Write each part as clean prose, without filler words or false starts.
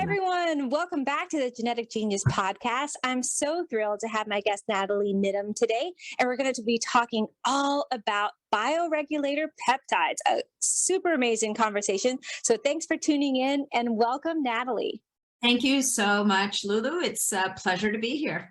everyone. Welcome back to the Genetic Genius podcast. I'm so thrilled to have my guest, Nathalie Niddam, today. And we're going to be talking all about bioregulator peptides, a super amazing conversation. So thanks for tuning in and welcome, Nathalie. Thank you so much, Lulu. It's a pleasure to be here.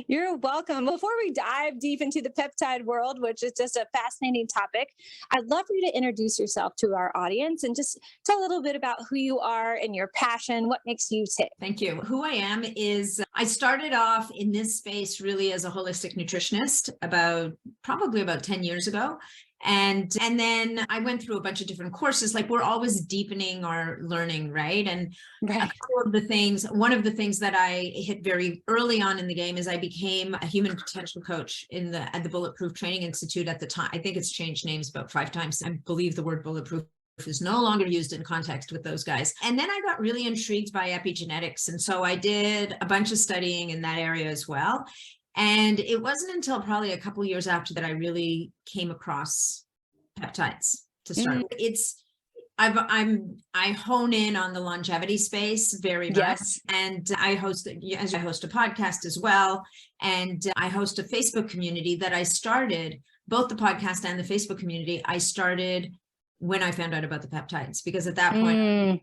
You're welcome. Before we dive deep into the peptide world, which is just a fascinating topic, I'd love for you to introduce yourself to our audience and just tell a little bit about who you are and your passion, what makes you tick. Thank you. Who I am is, I started off in this space really as a holistic nutritionist probably about 10 years ago. And then I went through a bunch of different courses. Like, we're always deepening our learning, right? And one of the things that I hit very early on in the game is I became a human potential coach at the Bulletproof Training Institute at the time. I think it's changed names about 5 times. I believe the word bulletproof is no longer used in context with those guys. And then I got really intrigued by epigenetics. And so I did a bunch of studying in that area as well. And it wasn't until probably a couple of years after that I really came across peptides to start. I hone in on the longevity space very much. Yes. And I host a podcast as well. And I host a Facebook community that I started, both the podcast and the Facebook community. I started when I found out about the peptides, because at that point,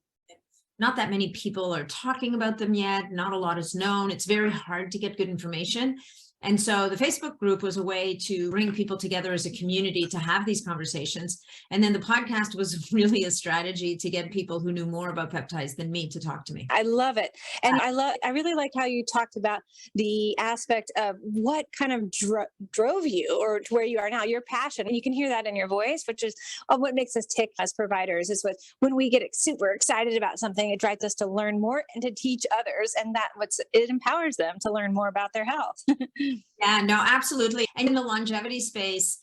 not that many people are talking about them yet. Not a lot is known. It's very hard to get good information. And so the Facebook group was a way to bring people together as a community to have these conversations. And then the podcast was really a strategy to get people who knew more about peptides than me to talk to me. I love it. And I really like how you talked about the aspect of what kind of drove you or to where you are now, your passion. And you can hear that in your voice, which is what makes us tick as providers, is when we get super excited about something, it drives us to learn more and to teach others. And it empowers them to learn more about their health. Yeah, no, absolutely. And in the longevity space,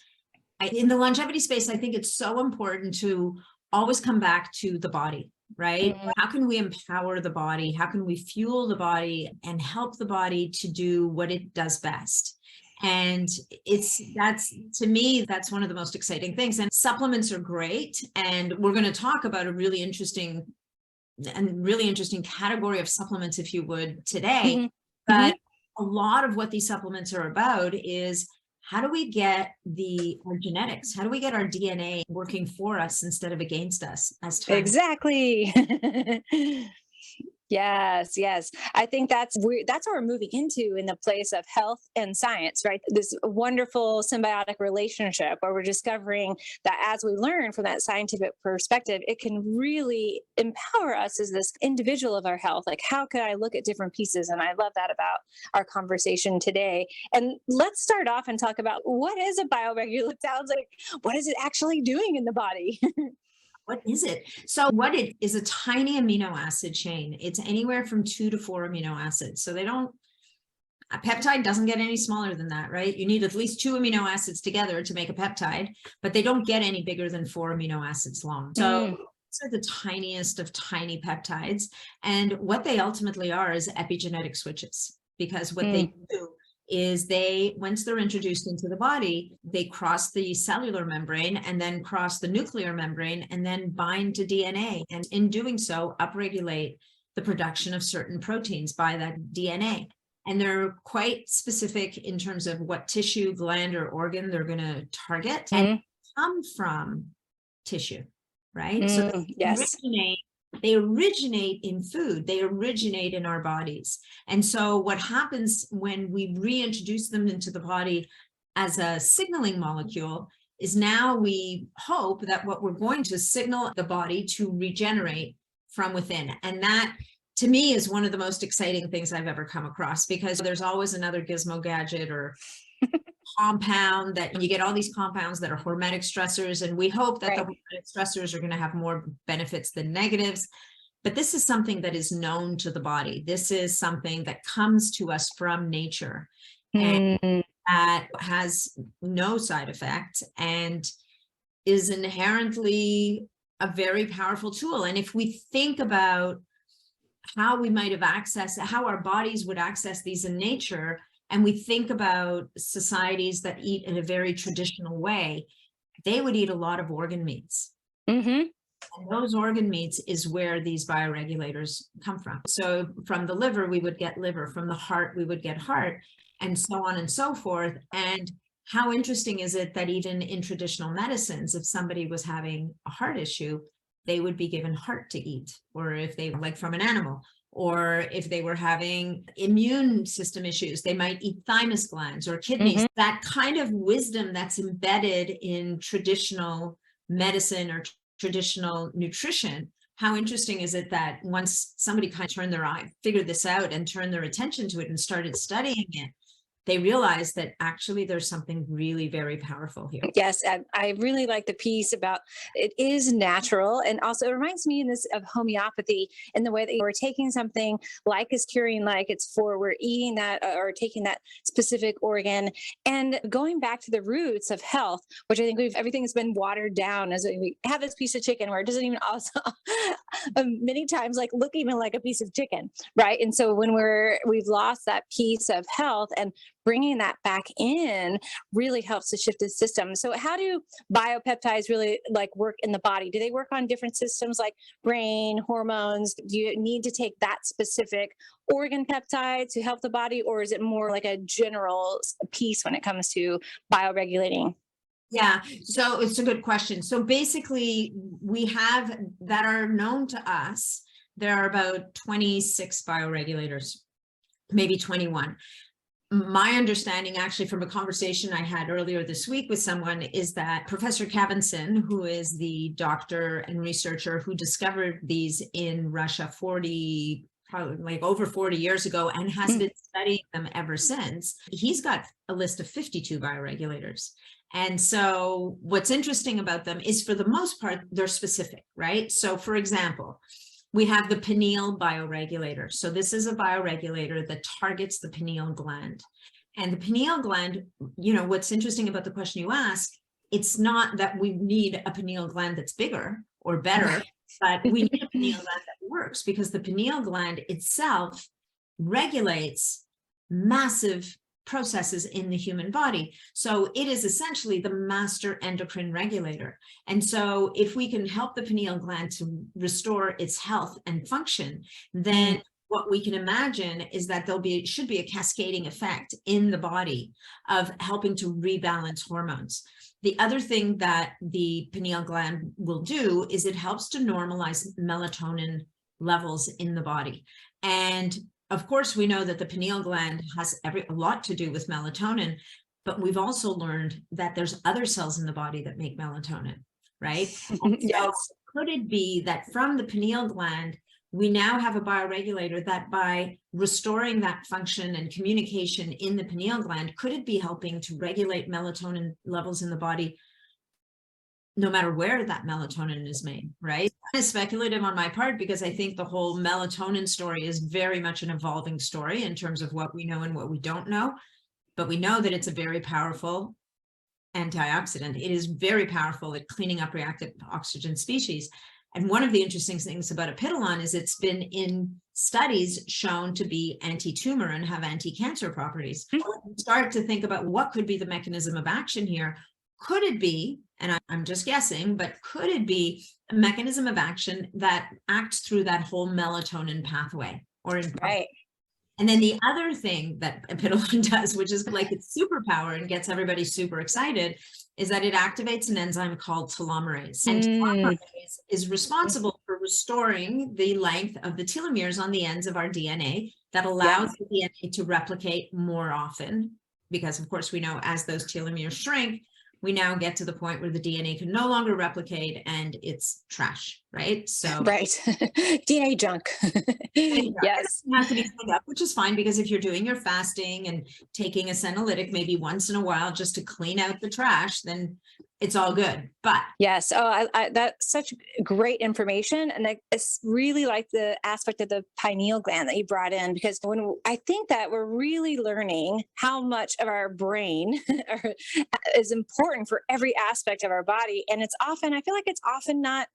I think it's so important to always come back to the body, right? Mm-hmm. How can we empower the body? How can we fuel the body and help the body to do what it does best? And to me, that's one of the most exciting things. And supplements are great. And we're going to talk about a really interesting category of supplements, if you would, today. Mm-hmm. But a lot of what these supplements are about is, how do we get our genetics? How do we get our DNA working for us instead of against us as time? Exactly. Yes. I think that's what we're moving into in the place of health and science, right? This wonderful symbiotic relationship where we're discovering that as we learn from that scientific perspective, it can really empower us as this individual of our health. Like, how could I look at different pieces? And I love that about our conversation today. And let's start off and talk about, what is a bioregulator? Sounds like, what is it actually doing in the body? What is it? So what it is, a tiny amino acid chain. It's anywhere from 2 to 4 amino acids. So a peptide doesn't get any smaller than that, right? You need at least 2 amino acids together to make a peptide, but they don't get any bigger than 4 amino acids long. So these are the tiniest of tiny peptides. And what they ultimately are is epigenetic switches, because what they do is once they're introduced into the body, they cross the cellular membrane and then cross the nuclear membrane and then bind to DNA. And in doing so, upregulate the production of certain proteins by that DNA. And they're quite specific in terms of what tissue, gland, or organ they're going to target and come from tissue, right? So they originate in food. They originate in our bodies. And so what happens when we reintroduce them into the body as a signaling molecule is, now we hope that what we're going to signal the body to regenerate from within. And that, to me, is one of the most exciting things I've ever come across, because there's always another gizmo gadget or compound that you get, all these compounds that are hormetic stressors, and we hope that the hormetic stressors are going to have more benefits than negatives. But this is something that is known to the body. This is something that comes to us from nature and that has no side effect and is inherently a very powerful tool. And if we think about how we might have how our bodies would access these in nature, and we think about societies that eat in a very traditional way, they would eat a lot of organ meats. And those organ meats is where these bioregulators come from. So from the liver, we would get liver. From the heart, we would get heart, and so on and so forth. And how interesting is it that even in traditional medicines, if somebody was having a heart issue, they would be given heart to eat, or if they like from an animal, or if they were having immune system issues, they might eat thymus glands or kidneys. That kind of wisdom that's embedded in traditional medicine or traditional nutrition. How interesting is it that once somebody kind of turned their eye, figured this out and turned their attention to it and started studying it, they realized that actually there's something really very powerful here. Yes, and I really like the piece about it is natural, and also it reminds me in this of homeopathy in the way that we're taking something like is curing, like it's for we're eating that or taking that specific organ, and going back to the roots of health, which I think everything's been watered down as we have this piece of chicken where it doesn't even also many times like look even like a piece of chicken, right? And so when we've lost that piece of health and bringing that back in really helps to shift the system. So how do biopeptides really like work in the body? Do they work on different systems like brain, hormones? Do you need to take that specific organ peptide to help the body, or is it more like a general piece when it comes to bioregulating? Yeah, so it's a good question. So basically, we have that are known to us. There are about 26 bioregulators, maybe 21. My understanding, actually, from a conversation I had earlier this week with someone, is that Professor Kavinson, who is the doctor and researcher who discovered these in Russia probably like over 40 years ago and has been studying them ever since, he's got a list of 52 bioregulators. And so what's interesting about them is, for the most part, they're specific, right? So for example, we have the pineal bioregulator. So this is a bioregulator that targets the pineal gland. And the pineal gland, what's interesting about the question you asked, it's not that we need a pineal gland that's bigger or better, but we need a pineal gland that works, because the pineal gland itself regulates massive processes in the human body. So it is essentially the master endocrine regulator. And so if we can help the pineal gland to restore its health and function, then what we can imagine is that should be a cascading effect in the body of helping to rebalance hormones. The other thing that the pineal gland will do is it helps to normalize melatonin levels in the body. And of course, we know that the pineal gland has a lot to do with melatonin, but we've also learned that there's other cells in the body that make melatonin, right? Yes. So could it be that from the pineal gland, we now have a bioregulator that, by restoring that function and communication in the pineal gland, could it be helping to regulate melatonin levels in the body no matter where that melatonin is made, right? It's speculative on my part, because I think the whole melatonin story is very much an evolving story in terms of what we know and what we don't know. But we know that it's a very powerful antioxidant. It is very powerful at cleaning up reactive oxygen species. And one of the interesting things about apidolon is it's been in studies shown to be anti-tumor and have anti-cancer properties. Start to think about what could be the mechanism of action here. Could it be, and I'm just guessing, but could it be a mechanism of action that acts through that whole melatonin pathway? Right. And then the other thing that apidolon does, which is like its superpower and gets everybody super excited, is that it activates an enzyme called telomerase. And telomerase is responsible for restoring the length of the telomeres on the ends of our DNA that allows the DNA to replicate more often. Because of course, we know as those telomeres shrink, we now get to the point where the DNA can no longer replicate and it's trash, right? So right. DNA junk. Yes. It has to be cleaned up, which is fine, because if you're doing your fasting and taking a senolytic maybe once in a while just to clean out the trash, then it's all good. But yes. Oh, that's such great information. And I really like the aspect of the pineal gland that you brought in, because I think that we're really learning how much of our brain is important for every aspect of our body. And I feel like it's often not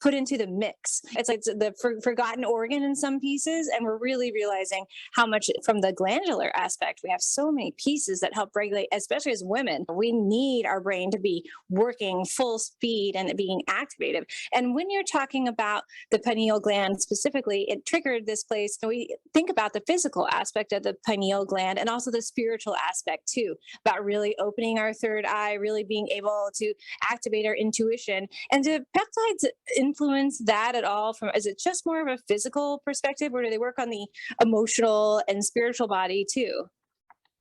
put into the mix. It's like the forgotten organ in some pieces. And we're really realizing how much from the glandular aspect, we have so many pieces that help regulate, especially as women. We need our brain to be working full speed and being activated. And when you're talking about the pineal gland specifically, it triggered this place. We think about the physical aspect of the pineal gland and also the spiritual aspect too, about really opening our third eye, really being able to activate our intuition. And do peptides influence that at all? Is it just more of a physical perspective, or do they work on the emotional and spiritual body too?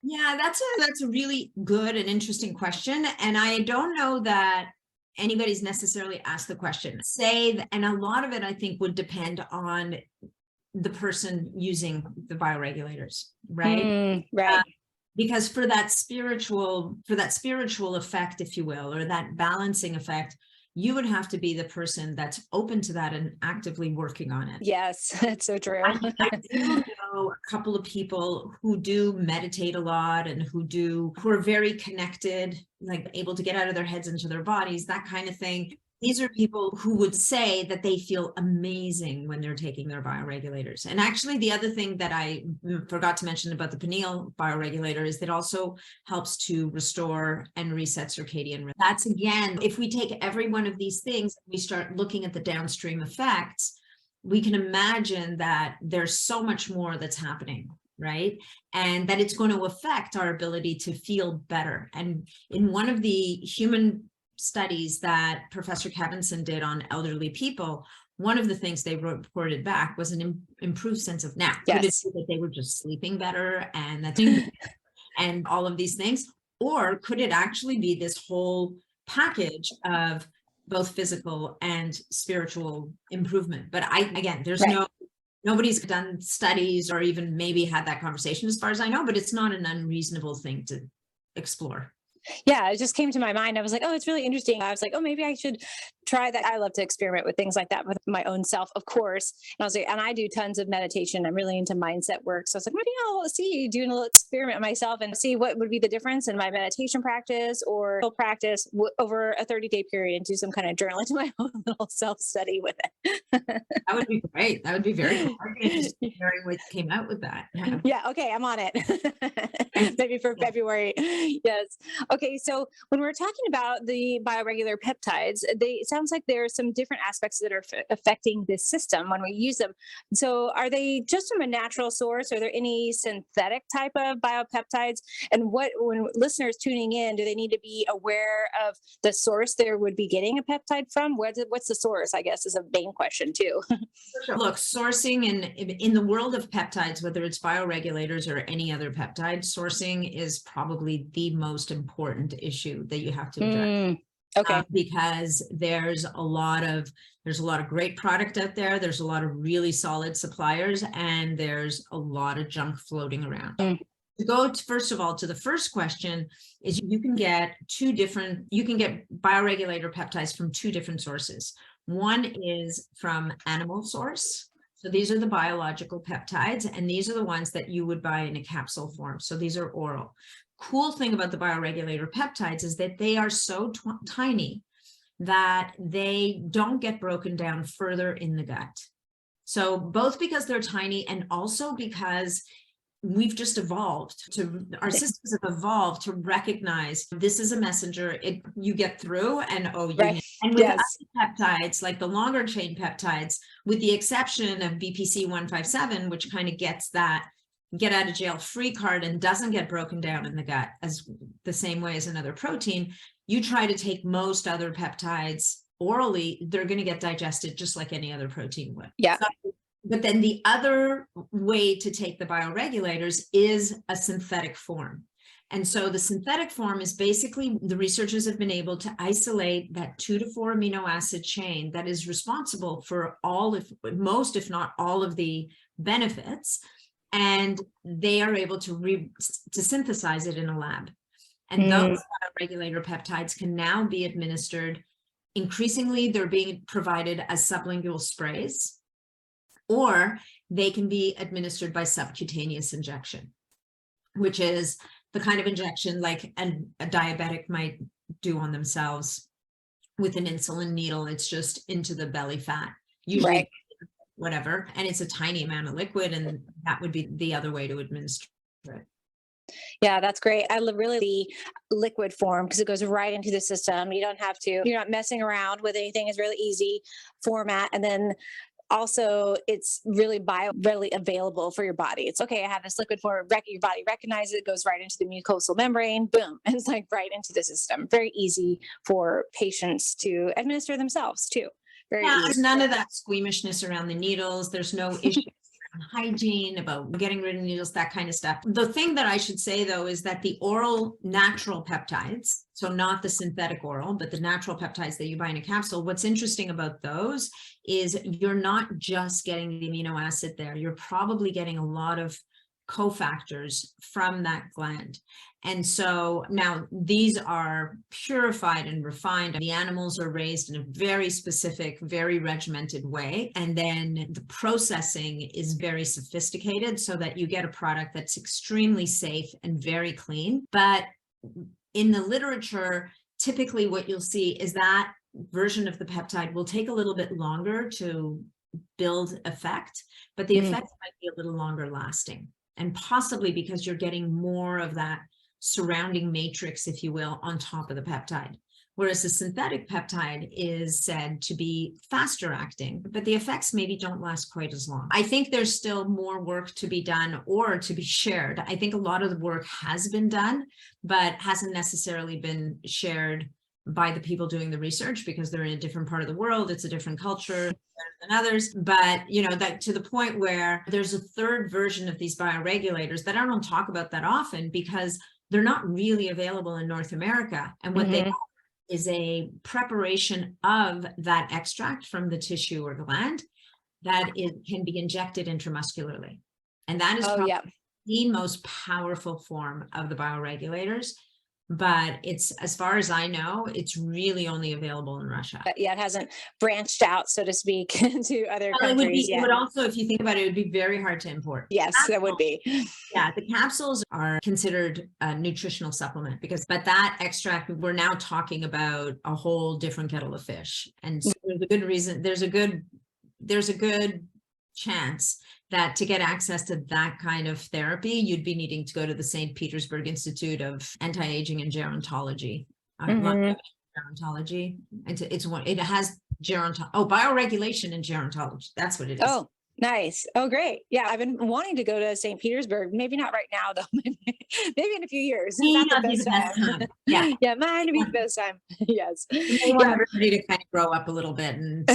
Yeah, that's a really good and interesting question. And I don't know that anybody's necessarily asked the question. And a lot of it, I think, would depend on the person using the bioregulators, right? Right. Because for that spiritual effect, if you will, or that balancing effect, you would have to be the person that's open to that and actively working on it. Yes, that's so true. I do know a couple of people who do meditate a lot and who are very connected, like able to get out of their heads into their bodies, that kind of thing. These are people who would say that they feel amazing when they're taking their bioregulators. And actually, the other thing that I forgot to mention about the pineal bioregulator is that it also helps to restore and reset circadian rhythm. That's, again, if we take every one of these things, we start looking at the downstream effects, we can imagine that there's so much more that's happening, right? And that it's going to affect our ability to feel better. And in one of the human studies that Professor Kevinson did on elderly people, one of the things they reported back was an improved sense of nap. Could it be that they were just sleeping better and that's and all of these things? Or could it actually be this whole package of both physical and spiritual improvement? But again, there's nobody's done studies or even maybe had that conversation as far as I know, but it's not an unreasonable thing to explore. Yeah, it just came to my mind. I was like, oh, it's really interesting. I was like, oh, maybe I should try that. I love to experiment with things like that with my own self, of course. And I was like, and I do tons of meditation. I'm really into mindset work. So I was like, maybe I'll see doing a little experiment myself and see what would be the difference in my meditation practice or practice over a 30-day period and do some kind of journal into my own little self-study with it. That would be great. That would be very cool. I'm interested in hearing what came out with that. Yeah. Okay. I'm on it. Maybe for February. Yes. Okay, so when we're talking about the bioregular peptides, it sounds like there are some different aspects that are affecting this system when we use them. So are they just from a natural source? Are there any synthetic type of biopeptides? And when listeners tuning in, do they need to be aware of the source they would be getting a peptide from? What's the source, I guess, is a main question too. Look, sourcing in the world of peptides, whether it's bioregulators or any other peptide, sourcing is probably the most important issue that you have to address. Okay. Because there's a lot of great product out there. There's a lot of really solid suppliers, and there's a lot of junk floating around. To go first of all to the first question is you can get bioregulator peptides from two different sources. One is from animal source. So these are the biological peptides, and these are the ones that you would buy in a capsule form. So these are oral. Cool thing about the bioregulator peptides is that they are so tiny that they don't get broken down further in the gut. So both because they're tiny and also because we've just our systems have evolved to recognize this is a messenger. You get through and and with other peptides, like the longer chain peptides, with the exception of BPC 157, which kind of gets that get out of jail free card and doesn't get broken down in the gut as the same way as another protein, you try to take most other peptides orally, they're going to get digested just like any other protein would. Yeah. But then the other way to take the bioregulators is a synthetic form. And so the synthetic form is basically, the researchers have been able to isolate that 2 to 4 amino acid chain that is responsible for most, if not all, of the benefits. And they are able to synthesize it in a lab. And those bioregulator peptides can now be administered. Increasingly, they're being provided as sublingual sprays, or they can be administered by subcutaneous injection, which is the kind of injection like a diabetic might do on themselves with an insulin needle. It's just into the belly fat, usually Right. whatever. And it's a tiny amount of liquid. And that would be the other way to administer it. Yeah, that's great. I really the liquid form because it goes right into the system. You don't have to, you're not messing around with anything. It's really easy format. And then also it's really readily available for your body. It's okay, I have this liquid form, your body recognizes it, goes right into the mucosal membrane, boom, and it's like right into the system. Very easy for patients to administer themselves too. Very Yeah, easy. there's none of that squeamishness around the needles. There's no issue hygiene, about getting rid of needles, that kind of stuff. The thing that I should say though is that the oral natural peptides, so not the synthetic oral, but the natural peptides that you buy in a capsule, what's interesting about those is you're not just getting the amino acid there, you're probably getting a lot of cofactors from that gland. And so now these are purified and refined. The animals are raised in a very specific, very regimented way. And then the processing is very sophisticated so that you get a product that's extremely safe and very clean. But in the literature, typically what you'll see is that version of the peptide will take a little bit longer to build effect, but the effect might be a little longer lasting. And possibly because you're getting more of that surrounding matrix, if you will, on top of the peptide. Whereas the synthetic peptide is said to be faster acting, but the effects maybe don't last quite as long. I think there's still more work to be done or to be shared. I think a lot of the work has been done, but hasn't necessarily been shared by the people doing the research because they're in a different part of the world. It's a different culture than others. But, you know, that to the point where there's a third version of these bioregulators that I don't talk about that often because they're not really available in North America. And what they are is a preparation of that extract from the tissue or gland that it can be injected intramuscularly. And that is probably the most powerful form of the bioregulators. But it's, as far as I know, it's really only available in Russia. Yeah, it hasn't branched out, so to speak, to other countries yet. It would also, if you think about it, it would be very hard to import. Yes, that would be. Yeah, the capsules are considered a nutritional supplement but that extract, we're now talking about a whole different kettle of fish. And so there's a good reason, there's a good chance that to get access to that kind of therapy, you'd be needing to go to the St. Petersburg Institute of Anti-Aging and Gerontology. Gerontology. It has bioregulation and gerontology. That's what it is. Oh, nice. Oh, great. Yeah, I've been wanting to go to St. Petersburg. Maybe not right now, though. Maybe in a few years. Not the best time. Yeah. Yeah, mine to be the best time. Yes. You want everybody to kind of grow up a little bit and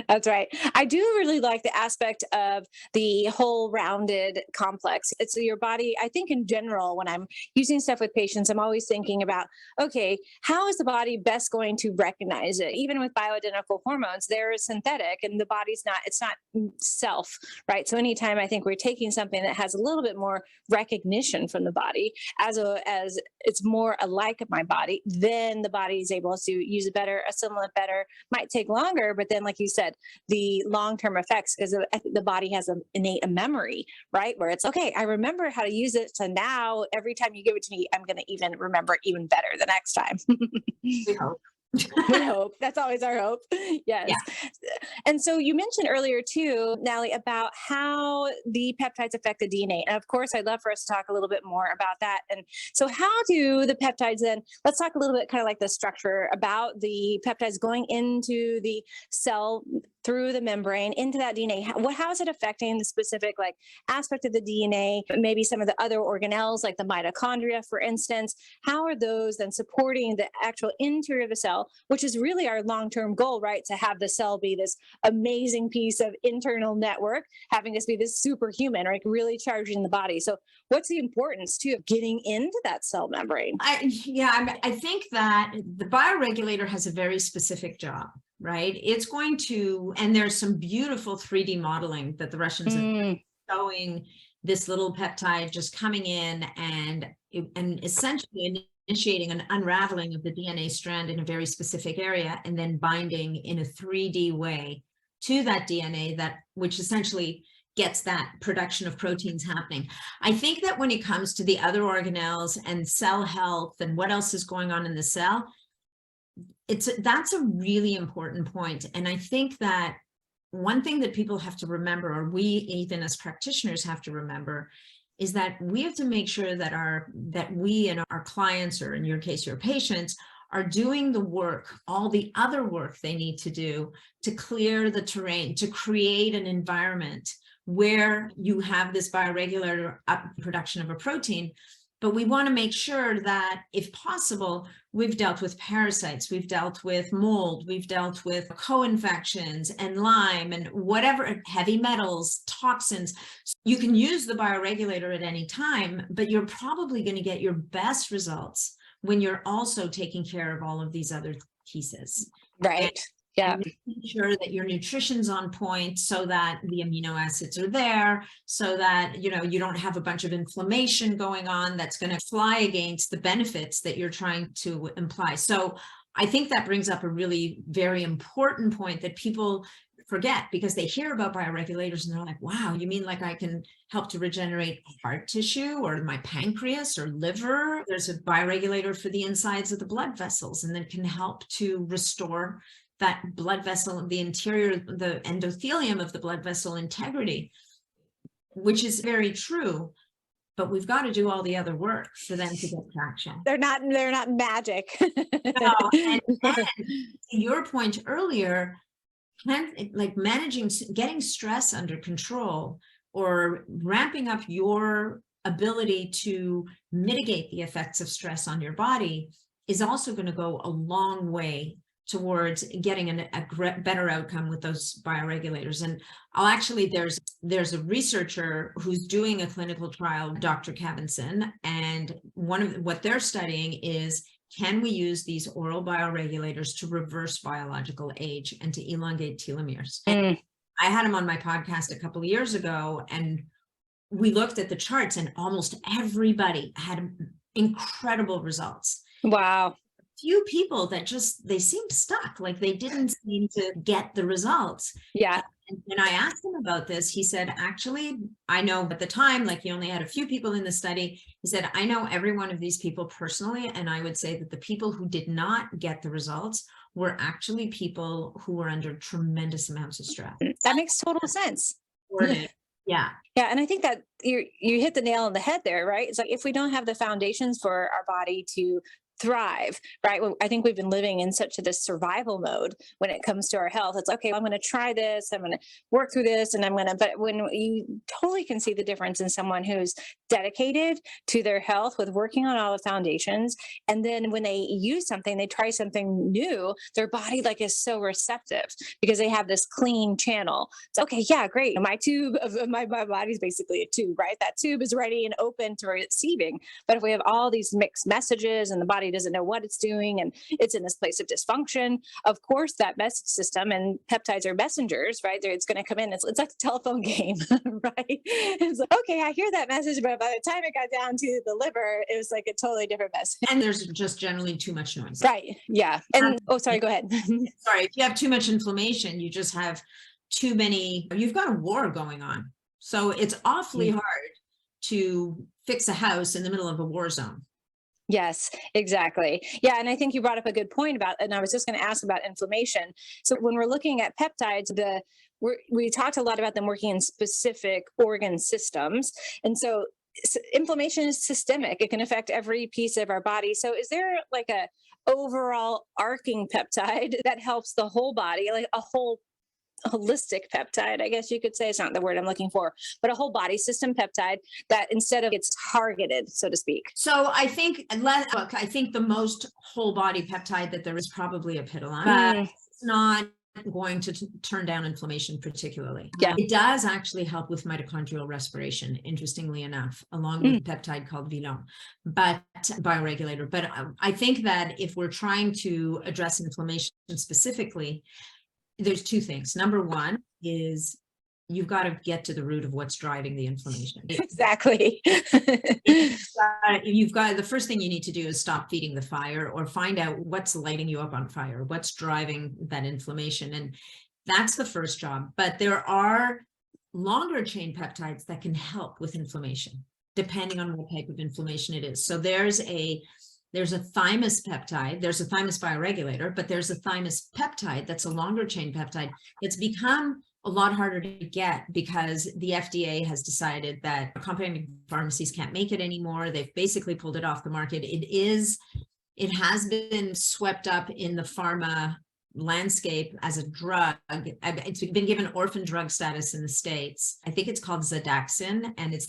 That's right. I do really like the aspect of the whole rounded complex. It's your body. I think in general, when I'm using stuff with patients, I'm always thinking about, okay, how is the body best going to recognize it? Even with bioidentical hormones, they're synthetic and the body's not, it's not self, right? So anytime I think we're taking something that has a little bit more recognition from the body as it's more alike my body, then the body is able to use it better, assimilate better. Might take longer, but then like you said, the long-term effects, because the body has an innate memory, right? Where it's, okay, I remember how to use it. So now every time you give it to me, I'm going to even remember it even better the next time. We hope. We hope. That's always our hope. Yes. Yeah. And so you mentioned earlier too, Nathalie, about how the peptides affect the DNA. And of course, I'd love for us to talk a little bit more about that. And so how do the peptides then, let's talk a little bit kind of like the structure about the peptides going into the cell through the membrane into that DNA. How is it affecting the specific like aspect of the DNA, maybe some of the other organelles like the mitochondria, for instance? How are those then supporting the actual interior of the cell, which is really our long-term goal, right? To have the cell be this amazing piece of internal network, having us be this superhuman, right? Really charging the body. So what's the importance too of getting into that cell membrane? I think that the bioregulator has a very specific job. Right? It's going to, and there's some beautiful 3D modeling that the Russians are showing this little peptide just coming in and essentially initiating an unraveling of the DNA strand in a very specific area and then binding in a 3D way to that DNA which essentially gets that production of proteins happening. I think that when it comes to the other organelles and cell health and what else is going on in the cell, That's a really important point. And I think that one thing that people have to remember, or we even as practitioners have to remember, is that we have to make sure that we and our clients, or in your case, your patients, are doing the work, all the other work they need to do to clear the terrain, to create an environment where you have this bioregulator production of a protein. But we want to make sure that, if possible, we've dealt with parasites, we've dealt with mold, we've dealt with co-infections and Lyme and whatever, heavy metals, toxins. You can use the bioregulator at any time, but you're probably going to get your best results when you're also taking care of all of these other pieces. Right. Yeah. And making sure that your nutrition's on point, so that the amino acids are there, so that, you don't have a bunch of inflammation going on that's going to fly against the benefits that you're trying to imply. So I think that brings up a really very important point that people forget, because they hear about bioregulators and they're like, wow, you mean like I can help to regenerate heart tissue or my pancreas or liver? There's a bioregulator for the insides of the blood vessels, and that can help to restore that blood vessel, the interior, the endothelium of the blood vessel integrity, which is very true. But we've got to do all the other work for them to get traction. They're not magic. No, and to your point earlier, like getting stress under control, or ramping up your ability to mitigate the effects of stress on your body, is also going to go a long way towards getting a better outcome with those bioregulators. And there's a researcher who's doing a clinical trial, Dr. Cavinson, and one of what they're studying is, can we use these oral bioregulators to reverse biological age and to elongate telomeres? And I had him on my podcast a couple of years ago, and we looked at the charts, and almost everybody had incredible results. Wow. Few people that they seemed stuck, like they didn't seem to get the results. Yeah. And when I asked him about this, he said, actually, I know at the time, like he only had a few people in the study. He said, I know every one of these people personally. And I would say that the people who did not get the results were actually people who were under tremendous amounts of stress. That makes total sense. Yeah. Yeah. And I think that you hit the nail on the head there, right? It's like, if we don't have the foundations for our body to thrive, right? I think we've been living in such this survival mode when it comes to our health. It's okay, I'm going to try this, I'm going to work through this, and but when you totally can see the difference in someone who's dedicated to their health with working on all the foundations, and then when they use something, they try something new, their body is so receptive because they have this clean channel. It's okay, yeah, great. My tube of my body's basically a tube, right? That tube is ready and open to receiving. But if we have all these mixed messages and the body doesn't know what it's doing and it's in this place of dysfunction, of course that message system, and peptides are messengers, right? It's going to come in. It's like a telephone game, right? It's like, okay, I hear that message, but by the time it got down to the liver, it was like a totally different message. And there's just generally too much noise. Right. Yeah. And sorry, go ahead. Sorry, if you have too much inflammation, you just have you've got a war going on. So it's awfully hard to fix a house in the middle of a war zone. Yes, exactly. Yeah. And I think you brought up a good point and I was just going to ask about inflammation. So when we're looking at peptides, we talked a lot about them working in specific organ systems. And so inflammation is systemic. It can affect every piece of our body. So is there like a overall arcing peptide that helps the whole body, like a whole holistic peptide, I guess you could say? It's not the word I'm looking for, but a whole body system peptide that instead of it's targeted, so to speak? So I think the most whole body peptide that there is probably apiteline, but it's not going to turn down inflammation particularly. Yeah. It does actually help with mitochondrial respiration, interestingly enough, along with a peptide called Vilon, but bioregulator. But I think that if we're trying to address inflammation specifically, there's two things. Number one is you've got to get to the root of what's driving the inflammation. Exactly. The first thing you need to do is stop feeding the fire, or find out what's lighting you up on fire, what's driving that inflammation. And that's the first job. But there are longer chain peptides that can help with inflammation, depending on what type of inflammation it is. So there's a There's a thymus peptide. There's a thymus bioregulator, but there's a thymus peptide that's a longer chain peptide. It's become a lot harder to get because the FDA has decided that compounding pharmacies can't make it anymore. They've basically pulled it off the market. It has been swept up in the pharma landscape as a drug. It's been given orphan drug status in the States. I think it's called Zadaxin, and it's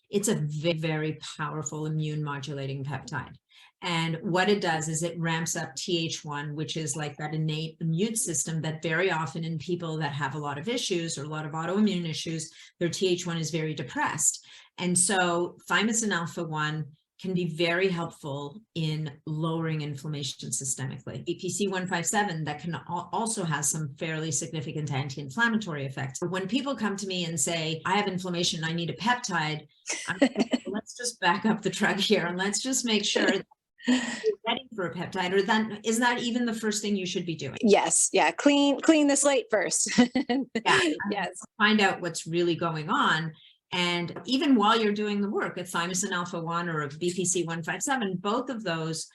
it's a very, very powerful immune modulating peptide. And what it does is it ramps up Th1, which is like that innate immune system that very often in people that have a lot of issues or a lot of autoimmune issues, their Th1 is very depressed. And so thymosin alpha-1 can be very helpful in lowering inflammation systemically. BPC 157 that can also has some fairly significant anti-inflammatory effects. When people come to me and say, I have inflammation, I need a peptide, I'm like, let's just back up the truck here and let's just make sure that you're ready for a peptide, or that is not even the first thing you should be doing. Yes. Yeah. Clean the slate first. Yeah. Yes. Find out what's really going on. And even while you're doing the work, a thymosin alpha-1 or a BPC 157, both of those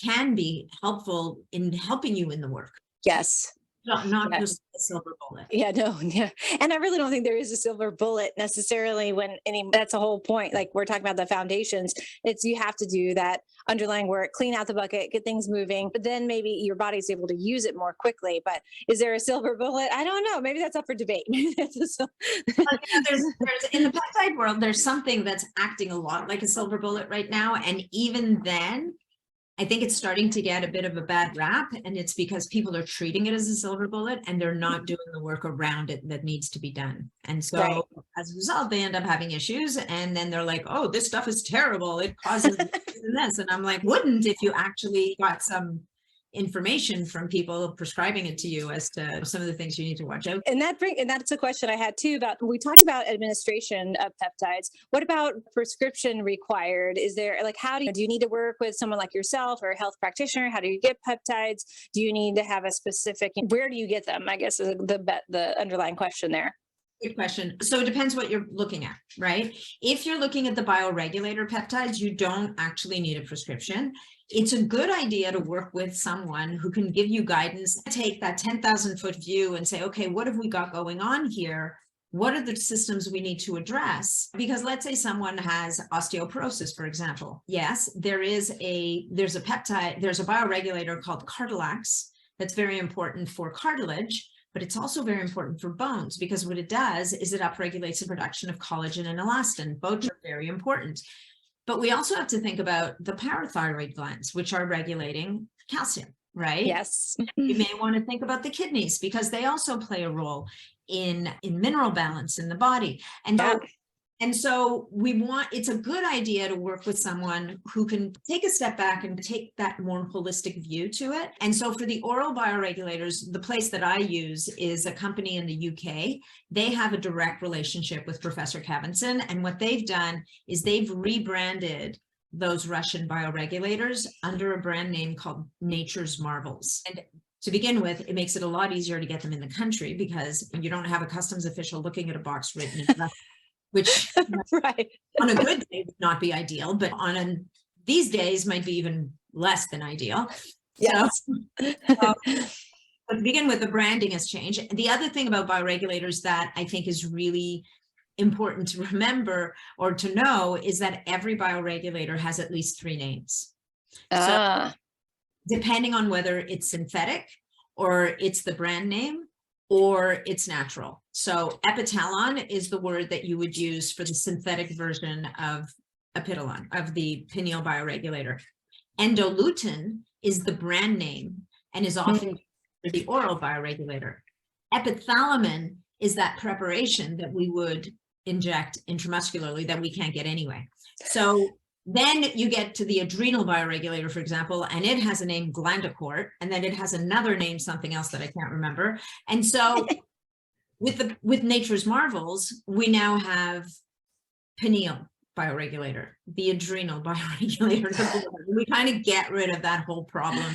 can be helpful in helping you in the work. Yes. Not just a silver bullet. Yeah, no, yeah. And I really don't think there is a silver bullet necessarily that's the whole point. Like we're talking about the foundations. It's you have to do that underlying work, clean out the bucket, get things moving, but then maybe your body's able to use it more quickly. But is there a silver bullet? I don't know. Maybe that's up for debate. There's in the peptide world, there's something that's acting a lot like a silver bullet right now. And even then, I think it's starting to get a bit of a bad rap, and it's because people are treating it as a silver bullet and they're not doing the work around it that needs to be done. And so as a result, they end up having issues, and then they're like, oh, this stuff is terrible. It causes this. And I'm like, wouldn't if you actually got some information from people prescribing it to you as to some of the things you need to watch out. And that's a question I had too about, we talked about administration of peptides. What about prescription required? Is there like, do you need to work with someone like yourself or a health practitioner? How do you get peptides? Do you need to have a specific, where do you get them? I guess is the underlying question there. Good question. So it depends what you're looking at, right? If you're looking at the bioregulator peptides, you don't actually need a prescription. It's a good idea to work with someone who can give you guidance, take that 10,000-foot view and say, okay, what have we got going on here? What are the systems we need to address? Because let's say someone has osteoporosis, for example. Yes, there's a peptide, there's a bioregulator called Cartilax that's very important for cartilage, but it's also very important for bones because what it does is it upregulates the production of collagen and elastin. Both are very important. But we also have to think about the parathyroid glands, which are regulating calcium, right? Yes. You may want to think about the kidneys because they also play a role in mineral balance in the body. And so it's a good idea to work with someone who can take a step back and take that more holistic view to it. And so for the oral bioregulators, the place that I use is a company in the UK. They have a direct relationship with Professor Kavinson. And what they've done is they've rebranded those Russian bioregulators under a brand name called Nature's Marvels. And to begin with, it makes it a lot easier to get them in the country because you don't have a customs official looking at a box written in Russian. Which on a good day would not be ideal, but these days might be even less than ideal. Yes. So to begin with, the branding has changed. The other thing about bioregulators that I think is really important to remember or to know is that every bioregulator has at least 3 names. So depending on whether it's synthetic or it's the brand name, or it's natural. So epitalon is the word that you would use for the synthetic version of epitalon, of the pineal bioregulator. Endolutin is the brand name and is often used for the oral bioregulator. Epithalamin is that preparation that we would inject intramuscularly that we can't get anyway. So then you get to the adrenal bioregulator, for example, and it has a name Glandacort, and then it has another name, something else that I can't remember. And so with Nature's Marvels, we now have pineal bioregulator, the adrenal bioregulator. We kind of get rid of that whole problem.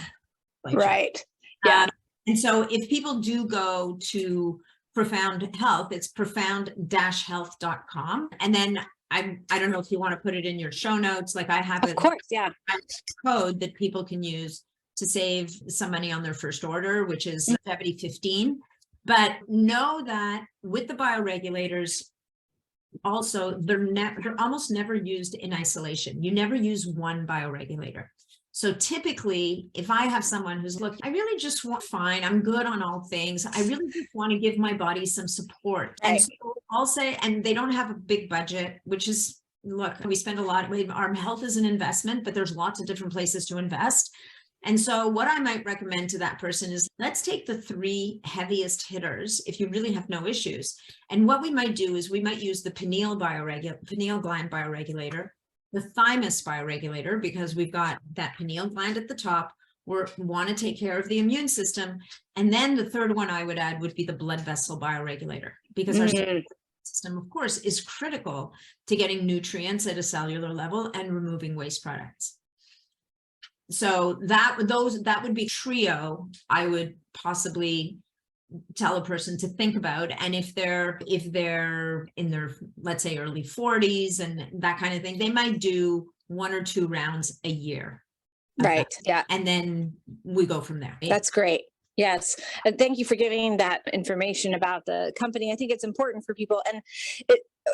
Right. Yeah. And so if people do go to Profound Health, it's profound-health.com. And then I don't know if you want to put it in your show notes. Like I have Of course, yeah. a code that people can use to save some money on their first order, which is 7015. But know that with the bioregulators, also they're almost never used in isolation. You never use one bioregulator. So typically, if I have someone who's, look, I really just want, fine, I'm good on all things. I really just want to give my body some support. And so I'll say, and they don't have a big budget, which is, look, we spend a lot, our health is an investment, but there's lots of different places to invest. And so what I might recommend to that person is, let's take the 3 heaviest hitters if you really have no issues. And what we might do is we might use the pineal gland bioregulator, the thymus bioregulator, because we've got that pineal gland at the top. We want to take care of the immune system. And then the third one I would add would be the blood vessel bioregulator, because our system, of course, is critical to getting nutrients at a cellular level and removing waste products. So that would be trio I would possibly tell a person to think about. And if they're in their, let's say, early 40s and that kind of thing, they might do 1 or 2 rounds a year. Right. Yeah. And then we go from there. That's great. Yes. And thank you for giving that information about the company. I think it's important for people. And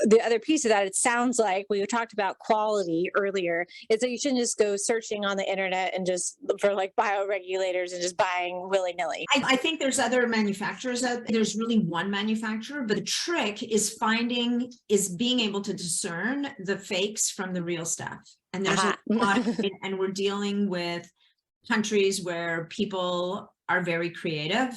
the other piece of that, it sounds like we talked about quality earlier, is that you shouldn't just go searching on the internet and just for like bioregulators and just buying willy-nilly. I think there's other manufacturers out there. There's really one manufacturer, but the trick is being able to discern the fakes from the real stuff. And there's a lot of it, and we're dealing with countries where people are very creative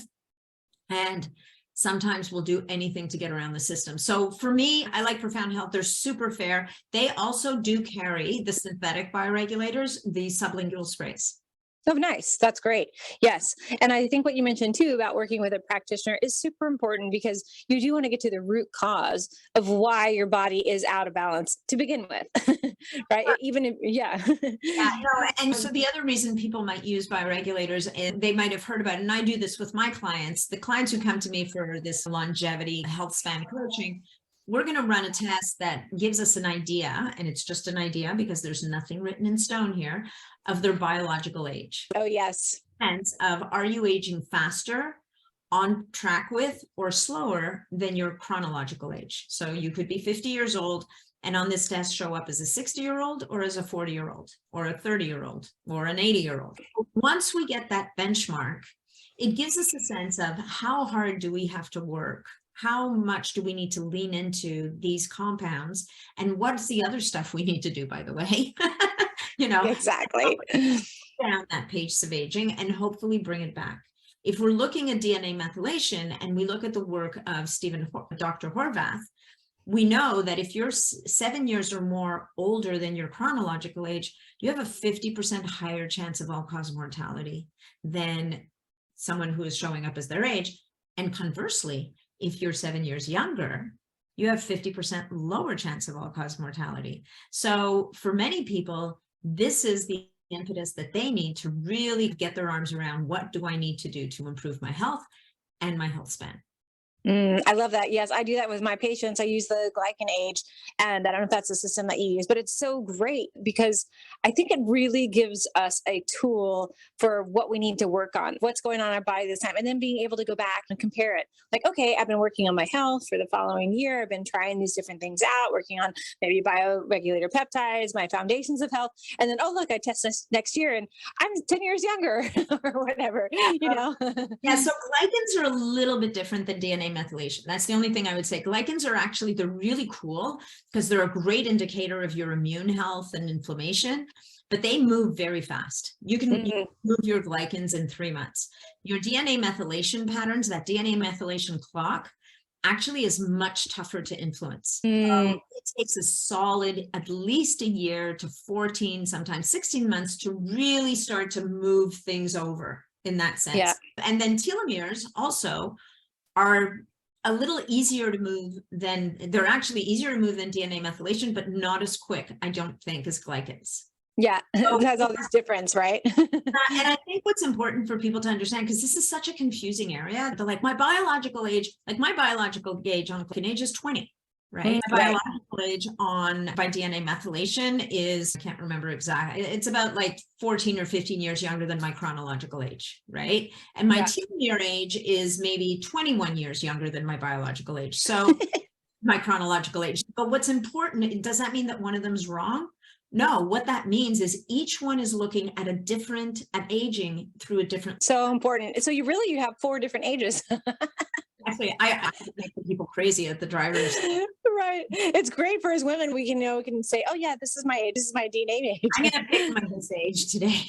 and sometimes will do anything to get around the system. So for me, I like Profound Health. They're super fair. They also do carry the synthetic bioregulators, the sublingual sprays. Oh, nice. That's great. Yes. And I think what you mentioned too about working with a practitioner is super important, because you do want to get to the root cause of why your body is out of balance to begin with. Right. Even if, yeah. Yeah, no, and so the other reason people might use bioregulators, and they might have heard about it, and I do this with my clients, the clients who come to me for this longevity health span coaching, we're going to run a test that gives us an idea, and it's just an idea because there's nothing written in stone here, of their biological age. Oh, yes. Sense of, are you aging faster, on track with, or slower than your chronological age? So you could be 50 years old and on this test show up as a 60-year-old or as a 40-year-old or a 30-year-old or an 80-year-old. Once we get that benchmark, it gives us a sense of how hard do we have to work? How much do we need to lean into these compounds? And what's the other stuff we need to do, by the way? You know, exactly. Down that pace of aging and hopefully bring it back. If we're looking at DNA methylation and we look at the work of Dr. Horvath, we know that if you're 7 years or more older than your chronological age, you have a 50% higher chance of all-cause mortality than someone who is showing up as their age. And conversely, if you're 7 years younger, you have 50% lower chance of all-cause mortality. So for many people, this is the impetus that they need to really get their arms around, what do I need to do to improve my health and my health span? I love that. Yes, I do that with my patients. I use the glycan age, and I don't know if that's the system that you use, but it's so great because I think it really gives us a tool for what we need to work on, what's going on in our body this time, and then being able to go back and compare it. Like, okay, I've been working on my health for the following year. I've been trying these different things out, working on maybe bioregulator peptides, my foundations of health. And then, oh, look, I test this next year and I'm 10 years younger or whatever, you know? Yeah. So glycans are a little bit different than DNA methylation. That's the only thing I would say. Glycans are actually, they're really cool because they're a great indicator of your immune health and inflammation, but they move very fast. You can move your glycans in 3 months. Your DNA methylation patterns, that DNA methylation clock, actually is much tougher to influence. It takes a solid, at least a year to 14, sometimes 16 months to really start to move things over in that sense. Yeah. And then telomeres also are a little easier to move they're actually easier to move than DNA methylation, but not as quick, I don't think, as glycans. Yeah, so, it has all this difference, right? And I think what's important for people to understand, because this is such a confusing area, they're like, my biological age on glycan age is 20. right? My Right. biological age by DNA methylation is, I can't remember exactly, it's about like 14 or 15 years younger than my chronological age, right? And my telomere age is maybe 21 years younger than my biological age. So my chronological age. But what's important, does that mean that one of them's wrong? No, what that means is each one is looking at at aging through a different. So important. So you have 4 different ages. Actually, I make the people crazy at the drivers. Right. It's great for us women. We can say, oh yeah, this is my age. This is my DNA age. I'm going to pick my this age today.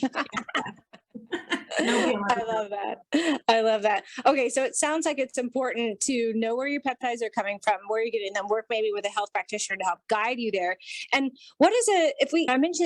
I love that. I love that. Okay, so it sounds like it's important to know where your peptides are coming from, where you're getting them, work maybe with a health practitioner to help guide you there. And what is it,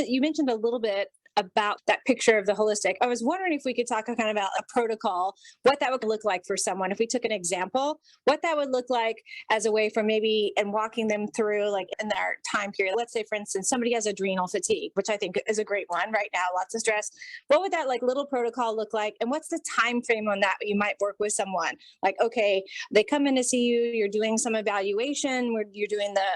you mentioned a little bit about that picture of the holistic. I was wondering if we could talk kind of about a protocol, what that would look like for someone. If we took an example, what that would look like as a way for maybe and walking them through like in their time period. Let's say, for instance, somebody has adrenal fatigue, which I think is a great one right now, lots of stress. What would that like little protocol look like? And what's the time frame on that you might work with someone? Like, okay, they come in to see you, you're doing some evaluation, where you're doing the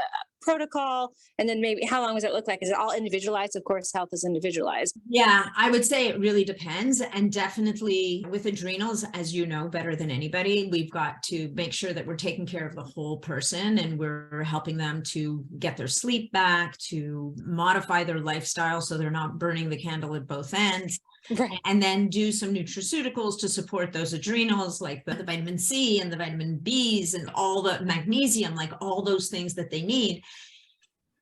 protocol, and then maybe how long does it look like? Is it all individualized? Of course, health is individualized. Yeah, I would say it really depends. And definitely with adrenals, as you know better than anybody, we've got to make sure that we're taking care of the whole person and we're helping them to get their sleep back, to modify their lifestyle so they're not burning the candle at both ends. Right. And then do some nutraceuticals to support those adrenals, like the vitamin C and the vitamin Bs and all the magnesium, like all those things that they need.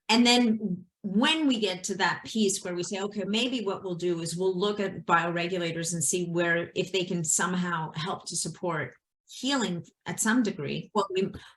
And then when we get to that piece where we say, okay, maybe what we'll do is we'll look at bioregulators and see if they can somehow help to support healing at some degree.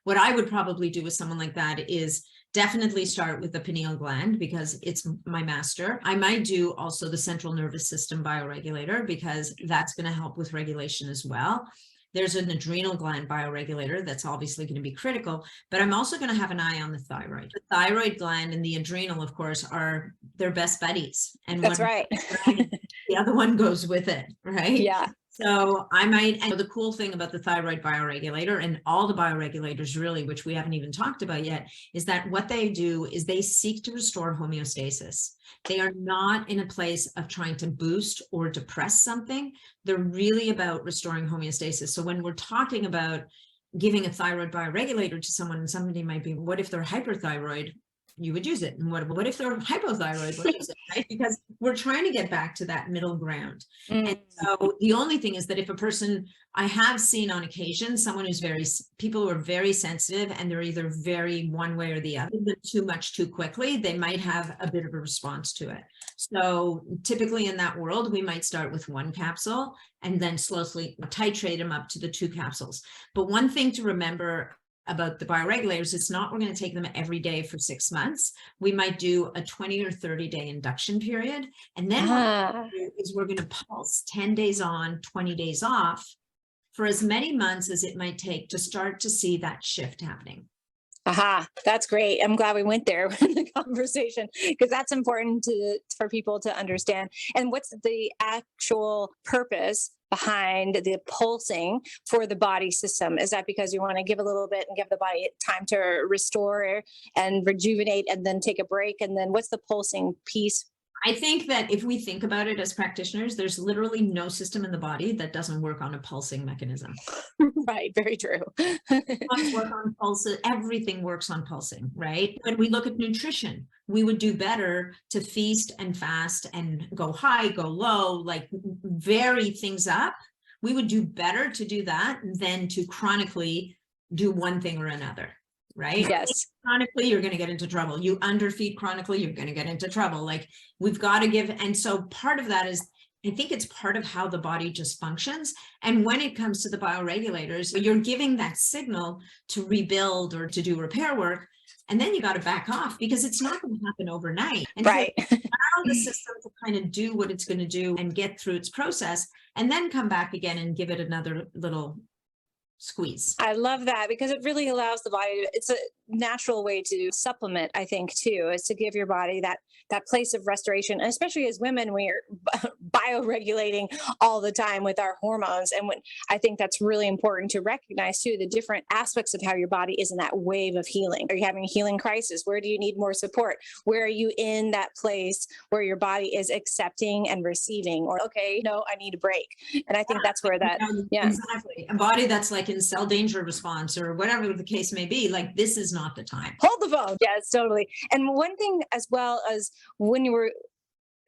What I would probably do with someone like that is definitely start with the pineal gland because it's my master. I might do also the central nervous system bioregulator because that's going to help with regulation as well. There's an adrenal gland bioregulator that's obviously going to be critical, but I'm also going to have an eye on the thyroid. The thyroid gland and the adrenal, of course, are their best buddies. And that's right. The other one goes with it, right? Yeah. So and the cool thing about the thyroid bioregulator and all the bioregulators really, which we haven't even talked about yet, is that what they do is they seek to restore homeostasis. They are not in a place of trying to boost or depress something. They're really about restoring homeostasis. So when we're talking about giving a thyroid bioregulator to someone, and somebody might be, what if they're hyperthyroid? You would use it. And what if they're hypothyroid? We'll use it, right? Because we're trying to get back to that middle ground. And so the only thing is that if a person, I have seen on occasion, someone people who are very sensitive and they're either very one way or the other, too much too quickly, they might have a bit of a response to it. So typically in that world, we might start with 1 capsule and then slowly titrate them up to the 2 capsules. But one thing to remember about the bioregulators, it's not we're going to take them every day for 6 months. We might do a 20 or 30 day induction period. And then what we're going to do is we're going to pulse 10 days on, 20 days off for as many months as it might take to start to see that shift happening. Aha, that's great. I'm glad we went there in the conversation because that's important for people to understand. And what's the actual purpose behind the pulsing for the body system? Is that because you want to give a little bit and give the body time to restore and rejuvenate and then take a break? And then what's the pulsing piece? I think that if we think about it as practitioners, there's literally no system in the body that doesn't work on a pulsing mechanism. Right, very true. Work on pulses, everything works on pulsing, right? When we look at nutrition, we would do better to feast and fast and go high, go low, like vary things up. We would do better to do that than to chronically do one thing or another. Right? Yes. Chronically, you're going to get into trouble. You underfeed chronically, you're going to get into trouble. Like we've got to give. And so part of that is, I think it's part of how the body just functions. And when it comes to the bioregulators, you're giving that signal to rebuild or to do repair work. And then you got to back off because it's not going to happen overnight. And right. So allow the system to kind of do what it's going to do and get through its process and then come back again and give it another little squeeze. I love that because it really allows the body, it's a natural way to supplement, I think, too, is to give your body that place of restoration. And especially as women, we're bioregulating all the time with our hormones. And when I think that's really important to recognize too, the different aspects of how your body is in that wave of healing. Are you having a healing crisis? Where do you need more support? Where are you in that place where your body is accepting and receiving? Or, okay, no, I need a break. And I think that's where that, yeah. Exactly. A body that's like in cell danger response or whatever the case may be, like this is not the time. Hold the phone. Yes, totally. And one thing as well as when you were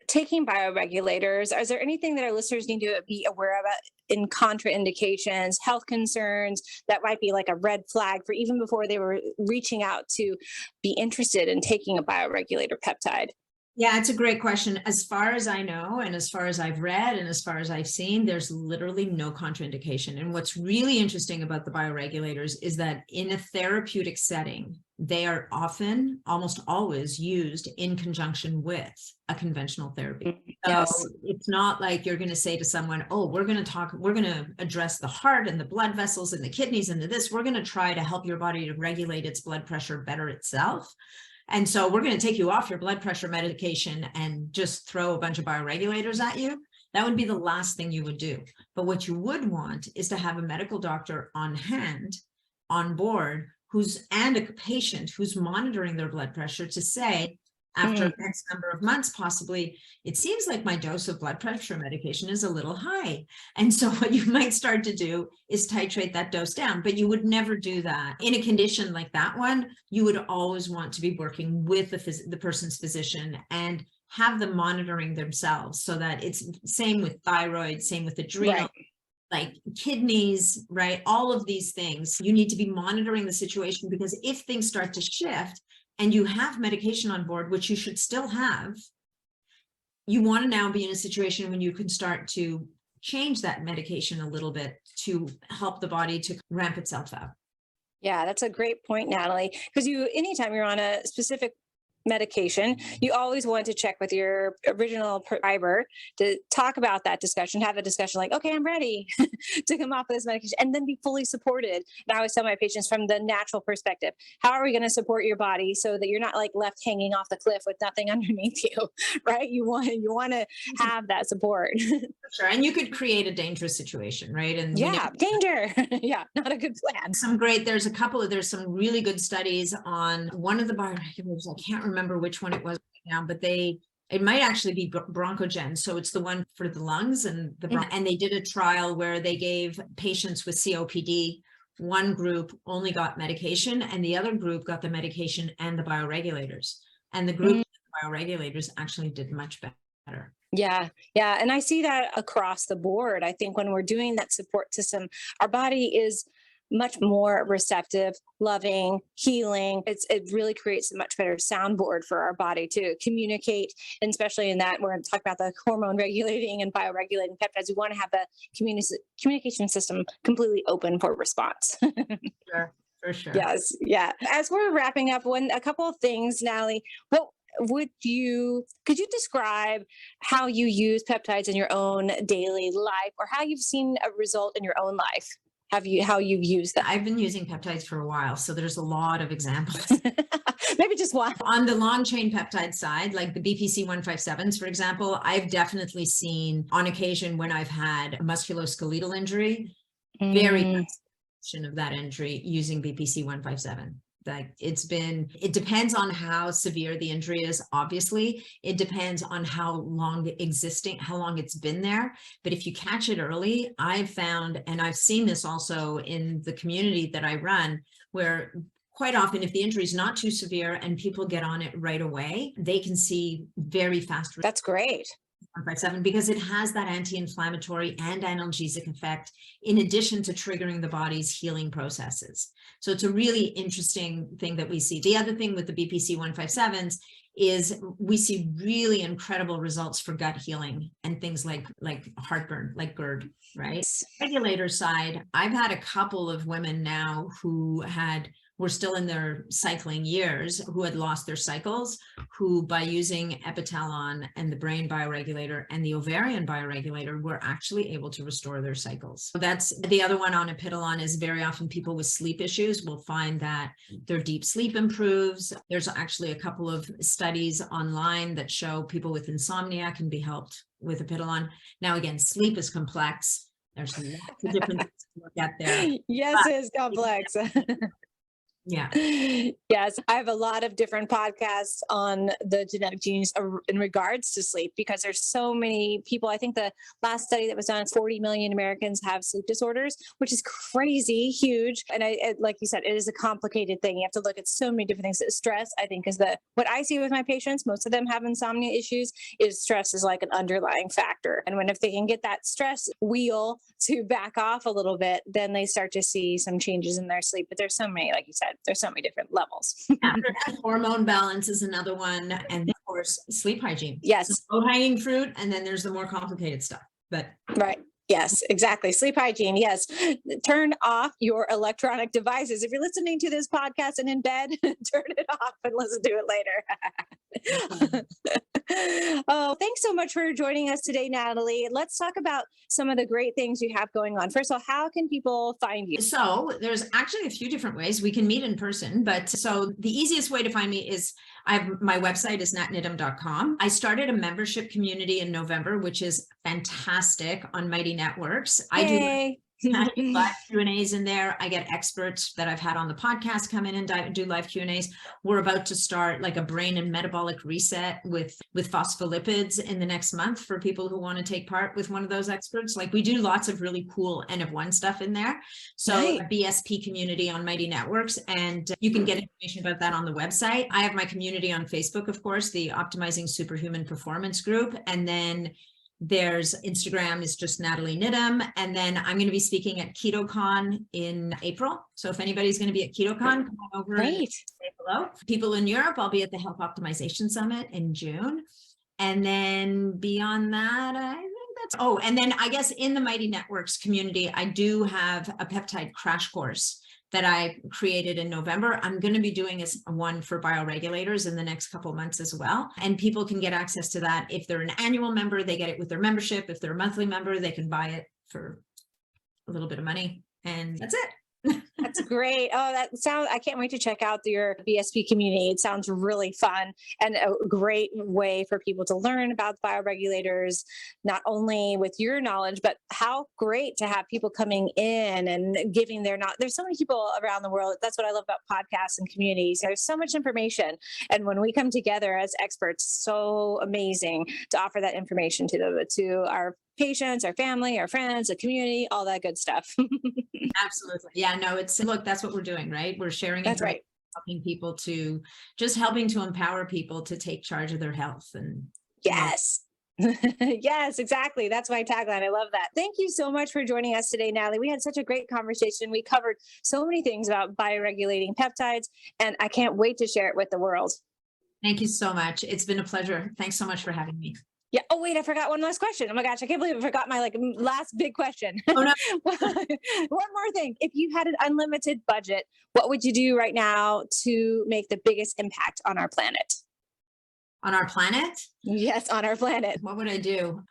taking bioregulators, is there anything that our listeners need to be aware of in contraindications, health concerns that might be like a red flag for even before they were reaching out to be interested in taking a bioregulator peptide? Yeah, it's a great question. As far as I know, and as far as I've read, and as far as I've seen, there's literally no contraindication. And what's really interesting about the bioregulators is that in a therapeutic setting, they are often, almost always used in conjunction with a conventional therapy. Yes. So it's not like you're going to say to someone, oh, we're going to address the heart and the blood vessels and the kidneys and this. We're going to try to help your body to regulate its blood pressure better itself. And so we're going to take you off your blood pressure medication and just throw a bunch of bioregulators at you. That would be the last thing you would do. But what you would want is to have a medical doctor on hand, on board, and a patient who's monitoring their blood pressure to say, after X number of months, possibly, it seems like my dose of blood pressure medication is a little high. And so what you might start to do is titrate that dose down, but you would never do that. In a condition like that one, you would always want to be working with the person's physician and have them monitoring themselves so that it's same with thyroid, same with adrenal. Right. Like kidneys, right? All of these things, you need to be monitoring the situation because if things start to shift, and you have medication on board, which you should still have, you want to now be in a situation when you can start to change that medication a little bit to help the body to ramp itself up. Yeah, that's a great point, Natalie, because anytime you're on a specific medication, you always want to check with your original prescriber to talk about that discussion, have a discussion like, okay, I'm ready to come off of this medication, and then be fully supported. And I always tell my patients from the natural perspective, how are we going to support your body so that you're not like left hanging off the cliff with nothing underneath you, right? You want to have that support. Sure. And you could create a dangerous situation, right? And yeah, danger. Yeah, not a good plan. There's some really good studies on one of the bioregulators. I can't remember which one it was right now, but it might actually be bronchogen. So it's the one for the lungs and and they did a trial where they gave patients with COPD. One group only got medication and the other group got the medication and the bioregulators. And the group with the bioregulators actually did much better. Yeah. Yeah. And I see that across the board. I think when we're doing that support system, our body is much more receptive, loving, healing. It really creates a much better soundboard for our body to communicate. And especially in that, we're going to talk about the hormone regulating and bioregulating peptides. We want to have the communication system completely open for response. Sure. For sure. Yes. Yeah. As we're wrapping up, a couple of things, Natalie, could you describe how you use peptides in your own daily life or how you've seen a result in your own life? How you've used that? I've been using peptides for a while, so there's a lot of examples. Maybe just one. On the long chain peptide side, like the BPC 157s, for example, I've definitely seen on occasion when I've had a musculoskeletal injury, very much of that injury using BPC 157. Like it depends on how severe the injury is. Obviously, it depends on how long it's been there. But if you catch it early, I've found, and I've seen this also in the community that I run, where quite often if the injury is not too severe and people get on it right away, they can see very fast. That's great. 157 because it has that anti-inflammatory and analgesic effect in addition to triggering the body's healing processes. So it's a really interesting thing that we see. The other thing with the BPC 157s is we see really incredible results for gut healing and things like heartburn, like GERD, right? Regulator side, I've had a couple of women now who were still in their cycling years, who had lost their cycles, who, by using epitalon and the brain bioregulator and the ovarian bioregulator, were actually able to restore their cycles. So that's the other one on epitalon. Is very often people with sleep issues will find that their deep sleep improves. There's actually a couple of studies online that show people with insomnia can be helped with epitalon. Now, again, sleep is complex. There's lots of different things to look at there. Yes, it is complex. Yeah. Yes, I have a lot of different podcasts on the genetic genes in regards to sleep, because there's so many people. I think the last study that was done, 40 million Americans have sleep disorders, which is crazy, huge. And like you said, it is a complicated thing. You have to look at so many different things. Stress, I think, is what I see with my patients. Most of them have insomnia issues. Is stress is like an underlying factor. And if they can get that stress wheel to back off a little bit, then they start to see some changes in their sleep. But there's so many, like you said, there's so many different levels. Hormone balance is another one. And of course, sleep hygiene. Yes. Low-hanging fruit. And then there's the more complicated stuff. But right. Yes, exactly. Sleep hygiene. Yes. Turn off your electronic devices. If you're listening to this podcast and in bed, turn it off and listen to it later. Oh, thanks so much for joining us today, Nathalie. Let's talk about some of the great things you have going on. First of all, how can people find you? So there's actually a few different ways we can meet in person, but so the easiest way to find me is my website is natniddam.com. I started a membership community in November, which is fantastic, on Mighty Networks. Yay. I do live Q&As in there. I get experts that I've had on the podcast come in and do live Q&As. We're about to start like a brain and metabolic reset with phospholipids in the next month for people who want to take part with one of those experts. Like, we do lots of really cool N of 1 stuff in there. So Right. BSP Community on Mighty Networks, and you can get information about that on the website. I have my community on Facebook, of course, the Optimizing Superhuman Performance Group. And then there's Instagram is just Nathalie Niddam. And then I'm going to be speaking at KetoCon in April. So if anybody's going to be at KetoCon, come on over and say hello. People in Europe, I'll be at the Health Optimization Summit in June. And then beyond that, I think that's, and then I guess in the Mighty Networks community, I do have a peptide crash course that I created in November. I'm going to be doing one for bioregulators in the next couple of months as well. And people can get access to that. If they're an annual member, they get it with their membership. If they're a monthly member, they can buy it for a little bit of money. And that's it. That's great. Oh, I can't wait to check out your BSP community. It sounds really fun and a great way for people to learn about bioregulators, not only with your knowledge, but how great to have people coming in and giving their knowledge. There's so many people around the world. That's what I love about podcasts and communities. There's so much information. And when we come together as experts, so amazing to offer that information to our patients, our family, our friends, the community, all that good stuff. Absolutely. Yeah, no, look, that's what we're doing, right? We're sharing. That's right. Helping to empower people to take charge of their health. And yes. Yes, exactly. That's my tagline. I love that. Thank you so much for joining us today, Nathalie. We had such a great conversation. We covered so many things about bioregulating peptides, and I can't wait to share it with the world. Thank you so much. It's been a pleasure. Thanks so much for having me. Yeah. Oh, wait, I forgot one last question. Oh my gosh, I can't believe I forgot my last big question. Oh, no. One more thing. If you had an unlimited budget, what would you do right now to make the biggest impact on our planet? On our planet? Yes, on our planet. What would I do?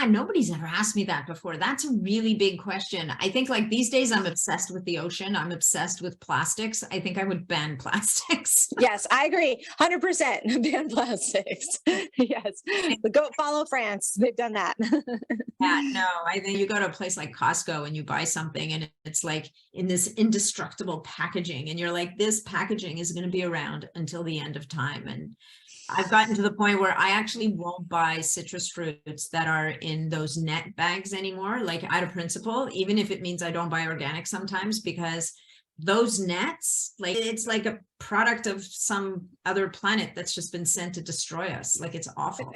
Nobody's ever asked me that before. That's a really big question. I think like these days I'm obsessed with the ocean. I'm obsessed with plastics. I think I would ban plastics. Yes, I agree. 100% ban plastics. Yes. Go follow France. They've done that. Yeah, no, I think you go to a place like Costco and you buy something and it's like in this indestructible packaging. And you're like, this packaging is going to be around until the end of time. And I've gotten to the point where I actually won't buy citrus fruits that are in those net bags anymore, like out of principle, even if it means I don't buy organic sometimes, because those nets, like it's like a product of some other planet that's just been sent to destroy us. Like, it's awful.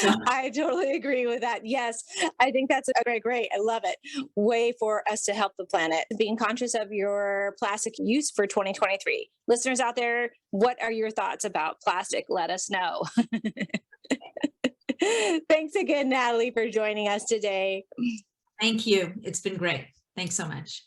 So I totally agree with that. Yes, I think that's a great. I love it. Way for us to help the planet. Being conscious of your plastic use for 2023. Listeners out there, what are your thoughts about plastic? Let us know. Thanks again, Nathalie, for joining us today. thank you. It's been great. Thanks so much.